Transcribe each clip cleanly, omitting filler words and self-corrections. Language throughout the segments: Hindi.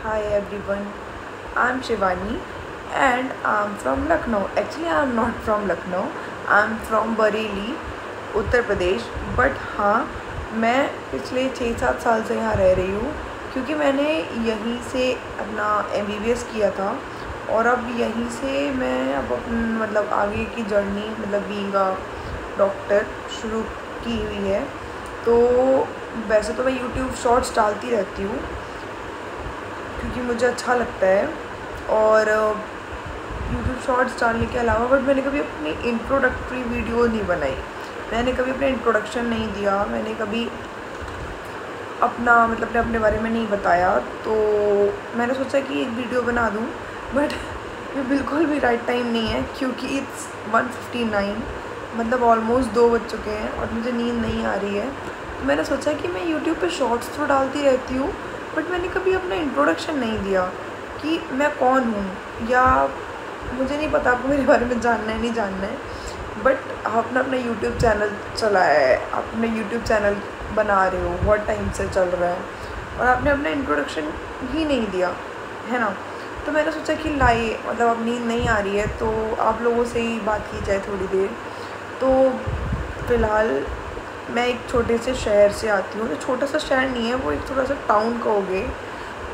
Hi everyone, I'm Shivani and I'm from Lucknow. Actually, I'm not from Lucknow, I'm from Bareilly, Uttar Pradesh. But हाँ, मैं पिछले 6-7 साल से यहाँ रह रही हूँ क्योंकि मैंने यहीं से अपना MBBS किया था और अब यहीं से मैं अब मतलब आगे की जर्नी मतलब बीइंग अ डॉक्टर शुरू की हुई है. तो वैसे तो मैं YouTube शॉर्ट्स डालती रहती हूँ क्योंकि मुझे अच्छा लगता है और यूट्यूब शॉर्ट्स डालने के अलावा बट मैंने कभी अपनी इंट्रोडक्टरी वीडियो नहीं बनाई. मैंने कभी अपना इंट्रोडक्शन नहीं दिया. मैंने कभी अपना मतलब अपने बारे में नहीं बताया. तो मैंने सोचा कि एक वीडियो बना दूँ बट ये बिल्कुल भी राइट टाइम नहीं है क्योंकि इट्स 1:59 मतलब ऑलमोस्ट 2 बज चुके हैं और मुझे नींद नहीं आ रही है. तो मैंने सोचा कि मैं यूट्यूब पे शॉर्ट्स तो डालती रहती हूँ बट मैंने कभी अपना इंट्रोडक्शन नहीं दिया कि मैं कौन हूँ, या मुझे नहीं पता आपको मेरे बारे में जानना है नहीं जानना है, बट आपने अपना यूट्यूब चैनल चलाया है, आपने यूट्यूब चैनल बना रहे हो, बहुत टाइम से चल रहा है और आपने अपना इंट्रोडक्शन ही नहीं दिया है ना. तो मैंने सोचा कि लाइए मतलब अब नींद नहीं आ रही है तो आप लोगों से ही बात की जाए थोड़ी देर. तो फ़िलहाल मैं एक छोटे से शहर से आती हूँ. तो छोटा सा शहर नहीं है वो, एक थोड़ा सा टाउन कहोगे,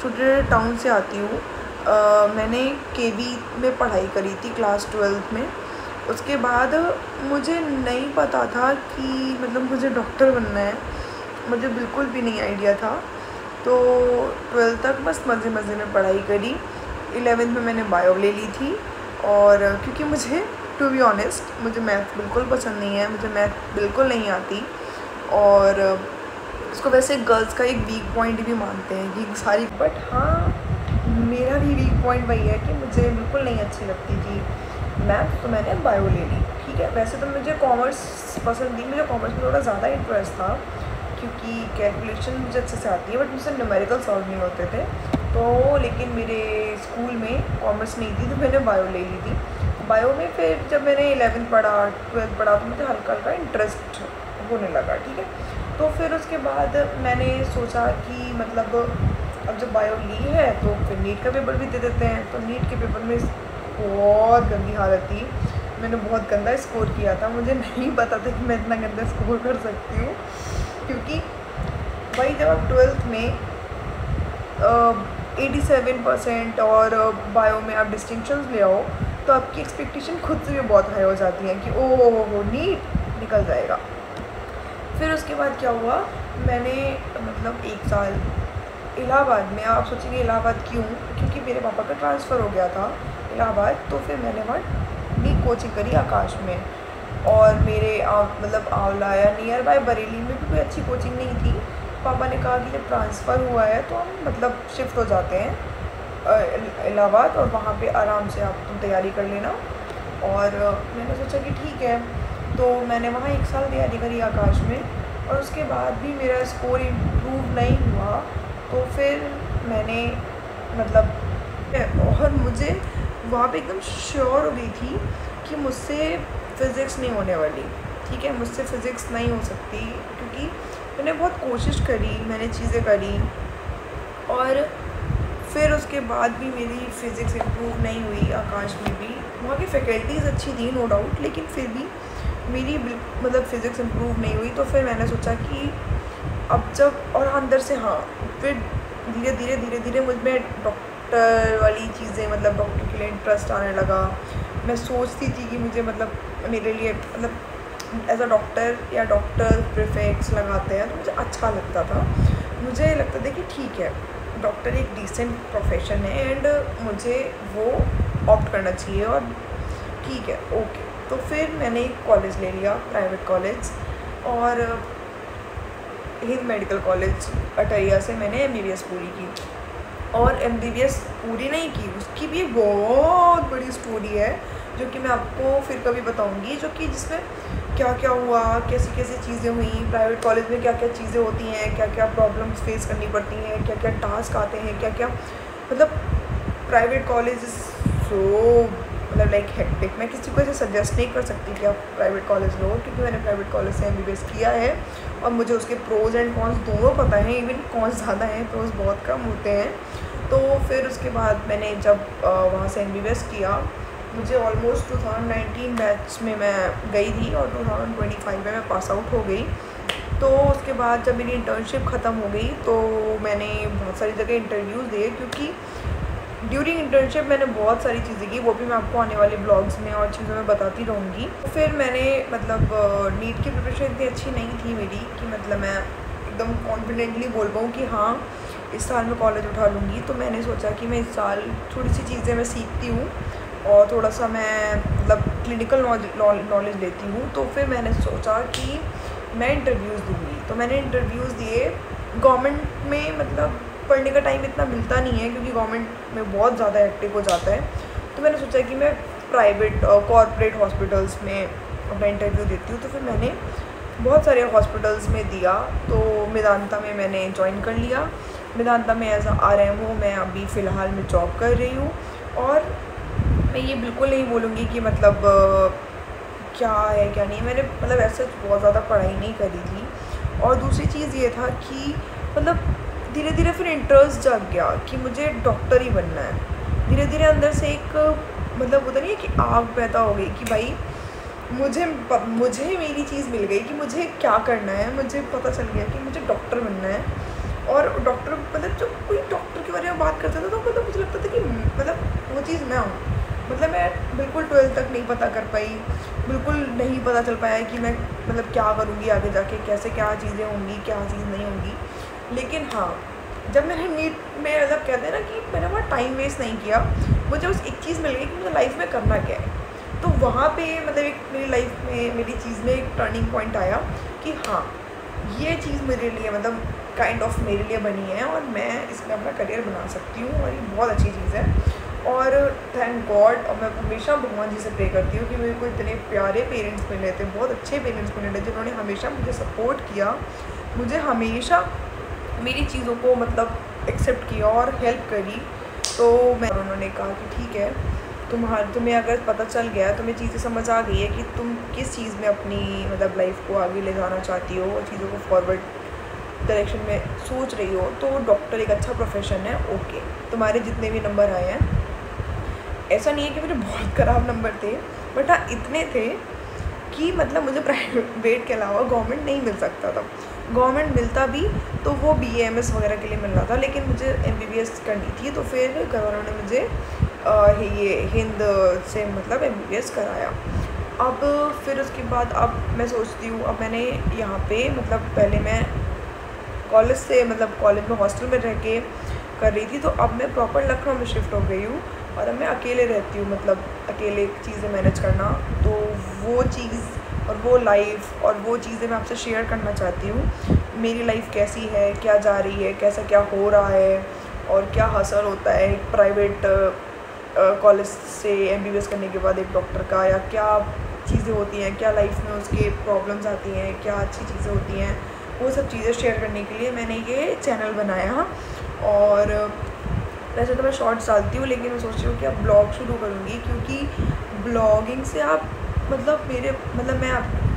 छोटे टाउन से आती हूँ. मैंने KV में पढ़ाई करी थी क्लास 12th में. उसके बाद मुझे नहीं पता था कि मतलब मुझे डॉक्टर बनना है, मुझे बिल्कुल भी नहीं आइडिया था. तो 12th तक बस मज़े मज़े में पढ़ाई करी. 11th में मैंने बायो ले ली थी और क्योंकि मुझे टू बी ऑनेस्ट मुझे मैथ बिल्कुल पसंद नहीं है, मुझे मैथ बिल्कुल नहीं आती. और इसको वैसे गर्ल्स का एक वीक पॉइंट भी मानते हैं कि सारी, बट हाँ मेरा भी वीक पॉइंट वही है कि मुझे बिल्कुल नहीं अच्छी लगती थी मैथ. तो मैंने बायो ले ली. ठीक है, वैसे तो मुझे कॉमर्स पसंद थी, मुझे कॉमर्स में थोड़ा ज़्यादा इंटरेस्ट था क्योंकि कैलकुलेशन मुझे अच्छे से आती है बट मुझसे न्यूमेरिकल सॉल्व नहीं होते थे. तो लेकिन मेरे स्कूल में कॉमर्स नहीं थी तो मैंने बायो ले ली थी. बायो में फिर जब मैंने 11th पढ़ा 12th पढ़ा तो मुझे हल्का हल्का इंटरेस्ट होने लगा. ठीक है, तो फिर उसके बाद मैंने सोचा कि मतलब अब जब बायो ली है तो फिर नीट का पेपर भी दे देते हैं. तो नीट के पेपर में बहुत गंदी हालत थी, मैंने बहुत गंदा स्कोर किया था. मुझे नहीं पता था कि मैं इतना गंदा स्कोर कर सकती हूँ क्योंकि भाई जब आप 12th में 87% और बायो में आप डिस्टिंक्शंस ले आओ तो आपकी एक्सपेक्टेशन खुद से भी बहुत हाई हो जाती है कि ओ नीट निकल जाएगा. फिर उसके बाद क्या हुआ, मैंने मतलब 1 साल इलाहाबाद में, आप सोचेंगे इलाहाबाद क्यों, क्योंकि मेरे पापा का ट्रांसफ़र हो गया था इलाहाबाद. तो फिर मैंने वहाँ नीट कोचिंग करी आकाश में. और मेरे मतलब आंवला या नियर बाय बरेली में भी कोई अच्छी कोचिंग नहीं थी. पापा ने कहा कि जब ट्रांसफ़र हुआ है तो हम मतलब शिफ्ट हो जाते हैं इलाहाबाद और वहाँ पे आराम से आप तुम तैयारी कर लेना. और मैंने सोचा कि ठीक है. तो मैंने वहाँ 1 साल तैयारी करी आकाश में और उसके बाद भी मेरा स्कोर इम्प्रूव नहीं हुआ. तो फिर मैंने मतलब और मुझे वहाँ पे एकदम श्योर हो गई थी कि मुझसे फ़िज़िक्स नहीं होने वाली. ठीक है, मुझसे फ़िज़िक्स नहीं हो सकती क्योंकि मैंने बहुत कोशिश करी, मैंने चीज़ें करी और फिर उसके बाद भी मेरी फ़िज़िक्स इम्प्रूव नहीं हुई. आकाश में भी वहाँ की फ़ैकल्टीज़ अच्छी थी नो डाउट, लेकिन फिर भी मेरी मतलब फ़िज़िक्स इम्प्रूव नहीं हुई. तो फिर मैंने सोचा कि अब जब और अंदर से हाँ फिर धीरे धीरे मुझ में डॉक्टर वाली चीज़ें मतलब डॉक्टर के लिए इंटरेस्ट आने लगा. मैं सोचती थी कि मुझे मतलब मेरे लिए मतलब एज अ डॉक्टर या डॉक्टर प्रीफिक्स लगाते हैं तो मुझे अच्छा लगता था. मुझे लगता था कि ठीक है डॉक्टर एक डिसेंट प्रोफेशन है एंड मुझे वो ऑप्ट करना चाहिए और ठीक है ओके. तो फिर मैंने एक कॉलेज ले लिया, प्राइवेट कॉलेज, और हिंद मेडिकल कॉलेज अटरिया से मैंने MBBS पूरी की. और MBBS पूरी नहीं की, उसकी भी एक बहुत बड़ी स्टोरी है जो कि मैं आपको फिर कभी बताऊंगी, जो कि जिसमें क्या क्या हुआ, कैसी कैसी चीज़ें हुई, प्राइवेट कॉलेज में क्या क्या चीज़ें होती हैं, क्या क्या प्रॉब्लम्स फेस करनी पड़ती हैं, क्या क्या टास्क आते हैं, क्या क्या मतलब प्राइवेट कॉलेज सो मतलब लाइक हेक्टिक. मैं किसी को ऐसे सजेस्ट नहीं कर सकती कि आप प्राइवेट कॉलेज लो क्योंकि मैंने प्राइवेट कॉलेज से MBBS किया है और मुझे उसके प्रोज़ एंड कॉन्स दोनों पता है. इवन कॉन्स ज़्यादा हैं, प्रोज़ बहुत कम होते हैं. तो फिर उसके बाद मैंने जब वहाँ से MBBS किया, मुझे ऑलमोस्ट 2019 बैच में मैं गई थी और 2025 में मैं पास आउट हो गई। तो उसके बाद जब मेरी इंटर्नशिप ख़त्म हो गई तो मैंने बहुत सारी जगह इंटरव्यूज़ दिए, क्योंकि ड्यूरिंग इंटर्नशिप मैंने बहुत सारी चीज़ें की, वो भी मैं आपको आने वाले ब्लॉग्स में और चीज़ों में बताती रहूँगी। फिर मैंने मतलब नीट की प्रिपरेशन इतनी अच्छी नहीं थी मेरी कि मतलब मैं एकदम कॉन्फिडेंटली बोल पाऊँ कि हाँ इस साल मैं कॉलेज उठा लूँगी। तो मैंने सोचा कि मैं इस साल थोड़ी सी चीज़ें मैं सीखती हूँ और थोड़ा सा मैं मतलब क्लिनिकल नॉलेज लेती हूँ। तो फिर मैंने सोचा कि मैं इंटरव्यूज़ दूँगी। तो मैंने इंटरव्यूज़ दिए। गवर्नमेंट में मतलब पढ़ने का टाइम इतना मिलता नहीं है, क्योंकि गवर्नमेंट में बहुत ज़्यादा एक्टिव हो जाता है। तो मैंने सोचा कि मैं प्राइवेट कॉर्पोरेट हॉस्पिटल्स में अपना इंटरव्यू देती हूँ। तो फिर मैंने बहुत सारे हॉस्पिटल्स में दिया। तो मेदांता में मैंने ज्वाइन कर लिया। मेदांता में एज RM हूँ मैं अभी फ़िलहाल में जॉब कर रही हूँ। और मैं ये बिल्कुल नहीं बोलूँगी कि मतलब क्या है क्या नहीं, मैंने मतलब ऐसे बहुत ज़्यादा पढ़ाई नहीं करी थी। और दूसरी चीज़ ये था कि मतलब धीरे धीरे फिर इंटरेस्ट जाग गया कि मुझे डॉक्टर ही बनना है। धीरे धीरे अंदर से एक मतलब होता नहीं है कि आग पैदा हो गई कि भाई मुझे मेरी चीज़ मिल गई कि मुझे क्या करना है। मुझे पता चल गया कि मुझे डॉक्टर बनना है। और डॉक्टर मतलब जब कोई डॉक्टर के बारे में बात करता था तो मतलब मुझे लगता था कि मतलब वो चीज़ मैं हूँ। मतलब मैं बिल्कुल 12th तक नहीं पता कर पाई, बिल्कुल नहीं पता चल पाया कि मैं मतलब क्या करूँगी आगे जाके, कैसे क्या चीज़ें होंगी, क्या चीज़ नहीं होंगी। लेकिन हाँ, जब मैंने नीट में मतलब कहते हैं ना कि मैंने वहाँ टाइम वेस्ट नहीं किया, मुझे बस एक चीज़ मिल गई कि मुझे लाइफ में करना क्या है। तो वहाँ पे मतलब एक मेरी लाइफ में मेरी चीज़ में एक टर्निंग पॉइंट आया कि हाँ ये चीज़ मेरे लिए मतलब काइंड ऑफ मेरे लिए बनी है और मैं इसमें अपना करियर बना सकती हूँ और ये बहुत अच्छी चीज़ है। और थैंक गॉड, और मैं हमेशा भगवान जी से प्रे करती हूँ कि मेरे को इतने प्यारे पेरेंट्स मिले थे, बहुत अच्छे पेरेंट्स मिले थे जिन्होंने हमेशा मुझे सपोर्ट किया, मुझे हमेशा मेरी चीज़ों को मतलब एक्सेप्ट किया और हेल्प करी। तो मैं उन्होंने कहा कि ठीक है, तुम्हें अगर पता चल गया, तुम्हें चीज़ें समझ आ गई है कि तुम किस चीज़ में अपनी मतलब लाइफ को आगे ले जाना चाहती हो और चीज़ों को फॉरवर्ड डायरेक्शन में सोच रही हो, तो डॉक्टर एक अच्छा प्रोफेशन है। ओके, तुम्हारे जितने भी नंबर आए हैं, ऐसा नहीं है कि मेरे बहुत ख़राब नंबर थे, बट हाँ इतने थे कि मतलब मुझे प्राइवेट के अलावा गवर्नमेंट नहीं मिल सकता था। गवर्नमेंट मिलता भी तो वो BAMS वगैरह के लिए मिल रहा था, लेकिन मुझे MBBS करनी थी। तो फिर घर वालों ने मुझे ये हिंद से मतलब MBBS कराया। अब फिर उसके बाद अब मैं सोचती हूँ, अब मैंने यहाँ पे मतलब पहले मैं कॉलेज से मतलब कॉलेज में हॉस्टल में रह के कर रही थी, तो अब मैं प्रॉपर लखनऊ में शिफ्ट हो गई हूँ और अब मैं अकेले रहती हूँ, मतलब अकेले चीज़ें मैनेज करना। तो वो चीज़ और वो लाइफ और वो चीज़ें मैं आपसे शेयर करना चाहती हूँ। मेरी लाइफ कैसी है, क्या जा रही है, कैसा क्या हो रहा है और क्या हसल होता है एक प्राइवेट कॉलेज से MBBS करने के बाद एक डॉक्टर का, या क्या चीज़ें होती हैं, क्या लाइफ में उसके प्रॉब्लम्स आती हैं, क्या अच्छी चीज़ें होती हैं, वो सब चीज़ें शेयर करने के लिए मैंने ये चैनल बनाया। और वैसे तो मैं शॉर्ट्स डालती हूँ, लेकिन मैं सोच रही हूँ कि अब ब्लॉग शुरू करूँगी, क्योंकि ब्लॉगिंग से आप मतलब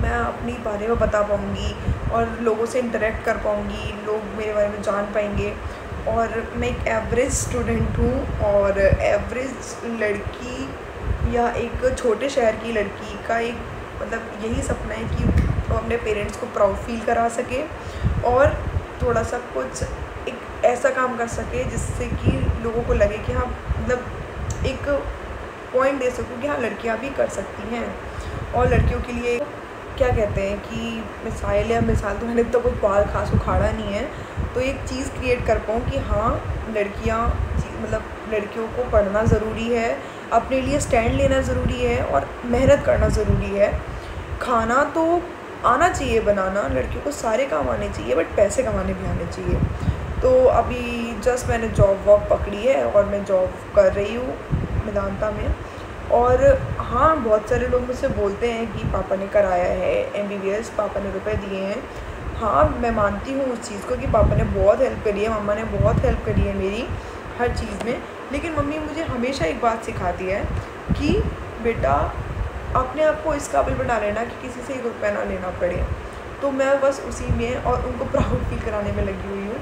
मैं अपनी बारे में बता पाऊँगी और लोगों से इंटरेक्ट कर पाऊँगी, लोग मेरे बारे में जान पाएंगे। और मैं एक एवरेज स्टूडेंट हूँ और एवरेज लड़की या एक छोटे शहर की लड़की का एक मतलब यही सपना है कि वो अपने पेरेंट्स को प्राउड फील करा सके और थोड़ा सा कुछ एक ऐसा काम कर सके जिससे कि लोगों को लगे कि हाँ मतलब एक पॉइंट दे सकूँ कि हाँ लड़कियाँ भी कर सकती हैं। और लड़कियों के लिए क्या कहते हैं कि मिसाल तो मैंने तो कोई बाल खास उखाड़ा नहीं है, तो एक चीज़ क्रिएट कर पाऊँ कि हाँ लड़कियाँ मतलब लड़कियों को पढ़ना ज़रूरी है, अपने लिए स्टैंड लेना ज़रूरी है और मेहनत करना ज़रूरी है। खाना तो आना चाहिए बनाना, लड़कियों को सारे काम आने चाहिए, बट पैसे कमाने भी आने चाहिए। तो अभी जस्ट मैंने जॉब वॉब पकड़ी है और मैं जॉब कर रही हूँ मेदांता में। और हाँ, बहुत सारे लोग मुझसे बोलते हैं कि पापा ने कराया है MBBS, पापा ने रुपए दिए हैं। हाँ, मैं मानती हूँ उस चीज़ को कि पापा ने बहुत हेल्प करी है, मम्मा ने बहुत हेल्प करी है मेरी हर चीज़ में। लेकिन मम्मी मुझे हमेशा एक बात सिखाती है कि बेटा अपने आप को इस काबिल बना लेना कि किसी से 1 रुपया ना लेना पड़े। तो मैं बस उसी में और उनको प्राउड फील कराने में लगी हुई हूँ।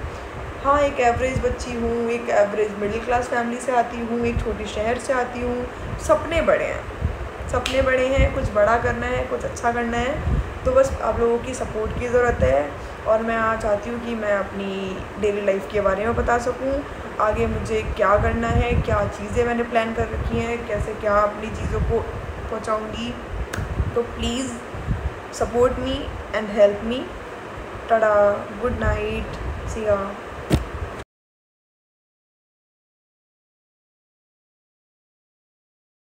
हाँ, एक एवरेज बच्ची हूँ, एक एवरेज मिडिल क्लास फैमिली से आती हूँ, एक छोटी शहर से आती हूँ। सपने बड़े हैं, सपने बड़े हैं, कुछ बड़ा करना है, कुछ अच्छा करना है। तो बस आप लोगों की सपोर्ट की ज़रूरत है। और मैं आज चाहती हूँ कि मैं अपनी डेली लाइफ के बारे में बता सकूँ, आगे मुझे क्या करना है, क्या चीज़ें मैंने प्लान कर रखी हैं, कैसे क्या अपनी चीज़ों को पहुँचाऊँगी। तो please support me and help me. Tata, good night, see या।